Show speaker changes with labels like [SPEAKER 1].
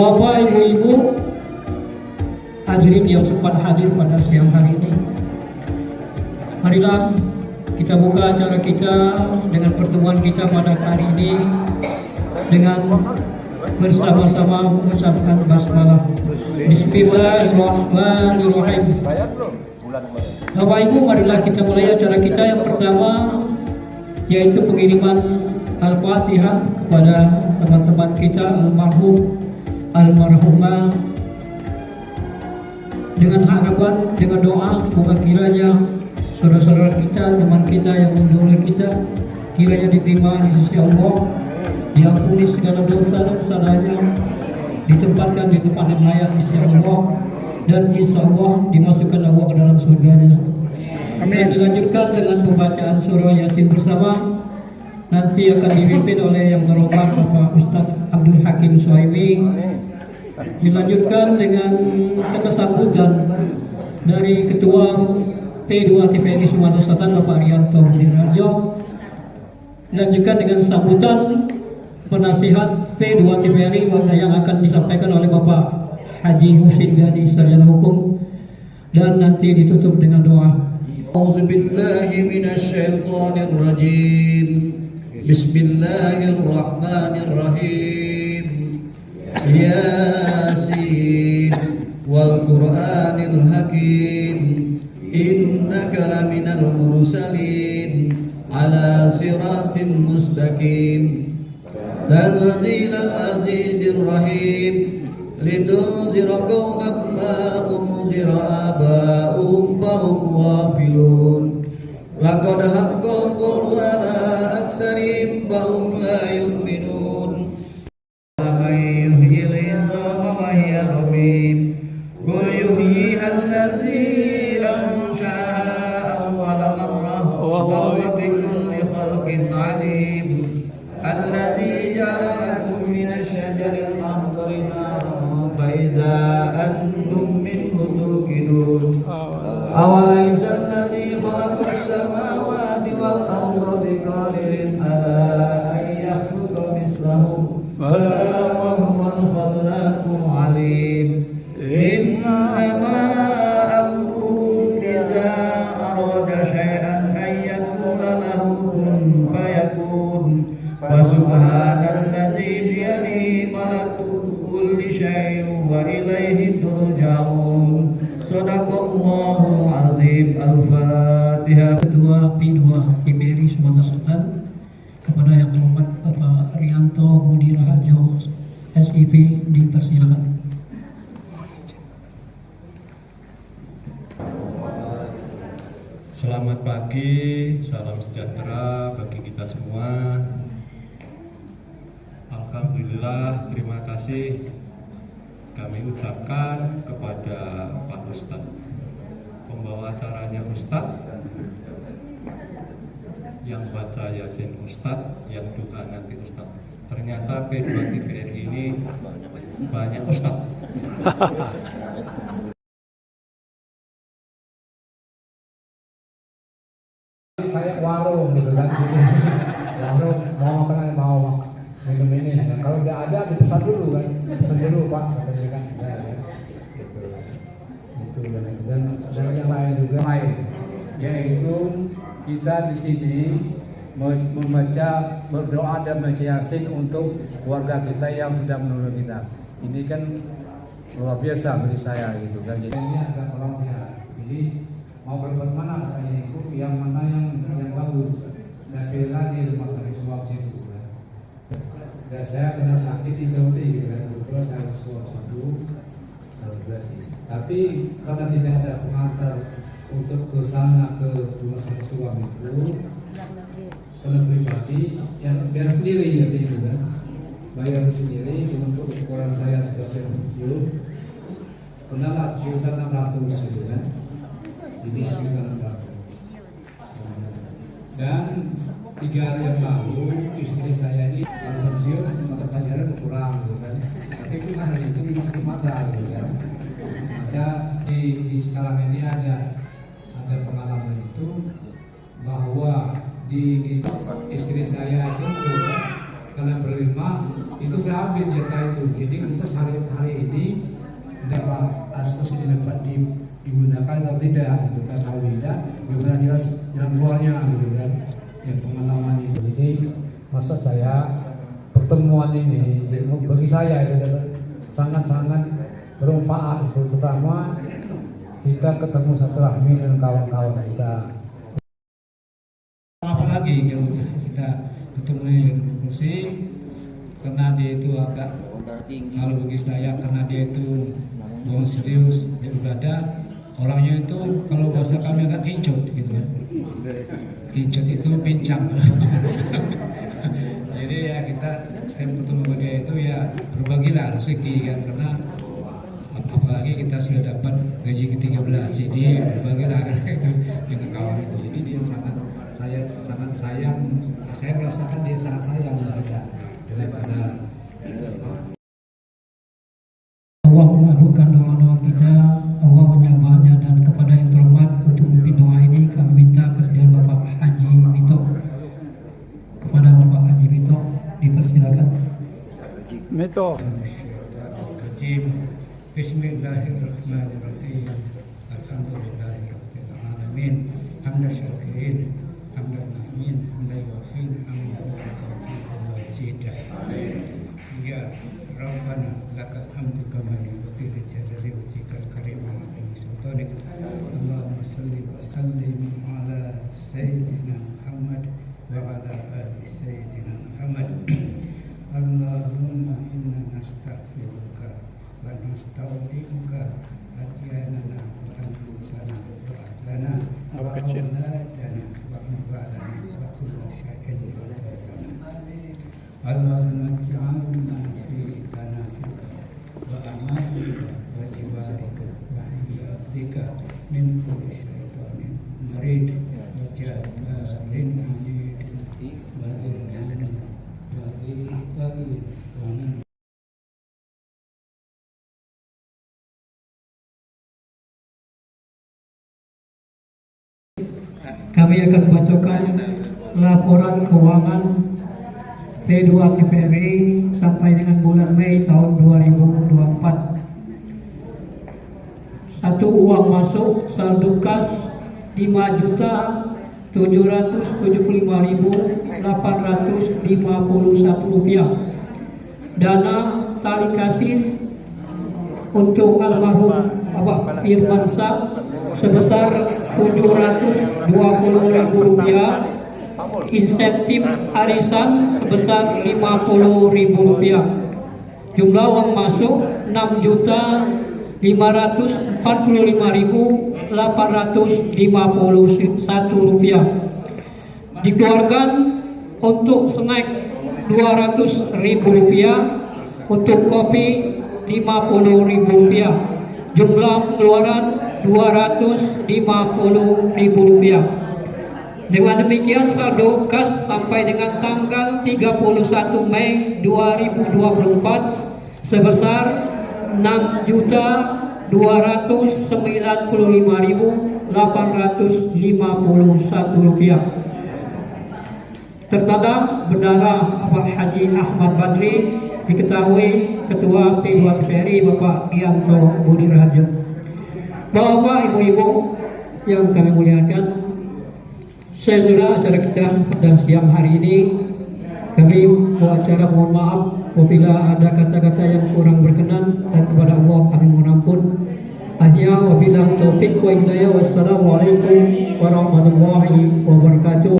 [SPEAKER 1] Bapak, Ibu-ibu, hadirin yang sempat hadir pada siang hari ini, marilah kita buka acara kita dengan pertemuan kita pada hari ini dengan bersama-sama mengucapkan basmalah. Bismillahirrahmanirrahim. Bapak Ibu, marilah kita mulai acara kita yang pertama, yaitu pengiriman Al-Fatihah kepada teman-teman kita almarhum, almarhumah, dengan harapan, dengan doa semoga kiranya saudara-saudara kita, teman kita yang mendahului kita, kiranya diterima di sisi Allah, diampuni segala dosa dan salahnya, ditempatkan di tempat yang layak di sisi Allah, dan insya Allah dimasukkan Allah ke dalam surganya. Dan dilanjutkan dengan pembacaan surah Yasin bersama, nanti akan dipimpin oleh yang terhormat Bapak Ustadz Abdul Hakim Suhaimi. Dilanjutkan dengan kata sambutan dari Ketua P2 TVRI Sumatera Selatan Bapak Arianto Budiarjo. Dilanjutkan dengan sambutan penasihat P2 TVRI yang akan disampaikan oleh Bapak Haji Husin Gani Sarjana Hukum, dan nanti ditutup dengan doa.
[SPEAKER 2] A'udzubillahi minasyaitonirrajim. Bismillahirrahmanirrahim. Yasin wal Qur'anil Hakim. Innaka laminal mursalin ala siratim mustaqim. Tanzilal azizir rahim. Litunzira qauman ma unzira aba'uhum fahum ghafilun. Laqad haqqal qawlu ala aktsarihim fahum la yu'minun. Man yuhyil 'idhama wa hiya ramim. Qul yuhyiha allazi ansha'aha awwala marrah wa huwa bikulli khalqin 'alim. Allazi ja'ala lakum minasy syajaril akhdari naran fa idza antum minhu tuqidun. Awalaysa allazi khalaqas samawati wal arda biqadirin ala an yakhluqa mislahum bala wa huwal khallaqul alim. Innama amruhu idza arada syai'an an yaqula lahu kun fayakun. Wa subhanalladzi biyadihi malakutu kulli syai'in wa ilaihi turja'un. Shadaqallahul azim. Al-Fatihah.
[SPEAKER 1] Ketua P2 TVRI Sumatera Selatan kepada yang terhormat Bapak Arianto Budiarjo SIP, dipersilakan.
[SPEAKER 3] Selamat pagi, salam sejahtera bagi kita semua. Alhamdulillah, terima kasih kami ucapkan kepada Pak Ustadz, pembawa acaranya Ustadz, yang baca Yasin Ustadz, yang doa nanti Ustadz. Ternyata P2 TVRI ini banyak Ustadz.
[SPEAKER 4] Kayak warung gitu kan, warung mau apa, mau minum ini, nah, kalau nggak ada dipesan dulu kan, pesan dulu Pak, katanya kan, ya, gitu. Dan yang lain juga, yaitu kita di sini membaca, berdoa dan membaca Yasin untuk keluarga kita yang sudah menurut kita. Ini kan luar biasa bagi saya gitu kan. Jadi ini agak orang sehat. Jadi mau berbuat mana katanya ibu, yang mana yang bagus. Saya pilih di rumah sakit suap situ kan. Dan saya pernah sakit di Gauteng gitu kan, kebetulan saya suap situ. Tapi karena tidak ada pengantar untuk ke sana ke rumah sakit suap itu, karena pribadi yang biar sendiri gitu kan, bayar sendiri untuk ukuran saya sebagai pensiun. Pernah 1.600.000 gitu kan. Ini sekitar 600. Dan 3 hari yang lalu istri saya ini kalau pensiun mata pelajaran kurang gitu kan. Tapi itu kan hari itu di sakit mata gitu kan. Maka di sekarang ini ada pengalaman itu bahwa di istri saya itu karena berlima itu saya ambil jatah itu. Jadi untuk hari ini dapat asmus ini dapat digunakan atau tidak gitu kan, kalau tidak bagaimana jelas jalan keluarnya gitu kan, yang pengalaman itu. Jadi maksud saya pertemuan ini bagi saya itu sangat-sangat bermanfaat, terutama kita ketemu silaturahmi dengan kawan-kawan kita. Apalagi kalau kita ketemu dengan kursi, karena dia itu agak, kalau bagi saya karena dia itu orang serius, dia berada orangnya itu kalau bahasa kami agak kincut gitu kan. Kincut itu pincang. Jadi ya kita setiap ketemu dia itu ya berbagilah rezeki kan, karena apalagi kita sudah dapat gaji ke-13, jadi berbagilah dengan kawan itu. Jadi dia sangat sayang, saya merasakan dia sangat sayang daripada
[SPEAKER 1] Allah mengabulkan doa-doa kita, Allah menyambahnya, dan kepada yang terhormat untuk memimpin doa ini kami minta kesediaan Bapak Haji Bito. Kepada Bapak Haji Bito dipersilakan.
[SPEAKER 4] Mito.
[SPEAKER 3] Bismillahirrahmanirrahim. Alhamdulillahirabbil alamin. Hamdan syakirin, hamdan na'imin, hamdan wafin, hamdan wazida. Ya Rabbana lakal hamdu kama yanbaghi li jalali wajhikal karim wa 'azimi sultanik. Allahumma shalli wa sallim ala sayyidina Muhammad wa ala ali sayyidina Muhammad. Allahumma inna nastaghfiruka wa nasta'udinuka adyanana wa anfusana wa ahlana wa auladana wa amwalana wa kulla syai'in wa Allahumma ij'alna fi kanafika wa amalika wa jiwarika wa hiyatika min kulli syaitanin marid wa jahilin anid wa dhilmin wa dhilin wa min.
[SPEAKER 1] Kami akan membacakan laporan keuangan P2 TVRI sampai dengan bulan Mei tahun 2024. Satu, uang masuk saldo kas 5.775.851 rupiah. Dana tali kasih untuk almarhum Bapak Firman Sah sebesar 720.000 rupiah. Insentif arisan sebesar 50.000 rupiah. Jumlah uang masuk 6.045.851 rupiah. Dikeluarkan untuk snack 200.000 rupiah, untuk kopi 50.000 rupiah. Jumlah pengeluaran 250.000 rupiah. Dengan demikian saldo kas sampai dengan tanggal 31 Mei 2024 sebesar 6.295.851 rupiah. Tertanda bendahara Bapak Haji Ahmad Badri, diketahui Ketua P2 TVRI Bapak Gianto Budi Raharjo. Bapak Ibu-ibu yang kami muliakan, saya sudah acara kita pada siang hari ini. Kami acara mohon maaf apabila ada kata-kata yang kurang berkenan, dan kepada Allah kami mohon ampun. Wabillahi taufiq wa hidayah. Wassalamualaikum warahmatullahi wabarakatuh.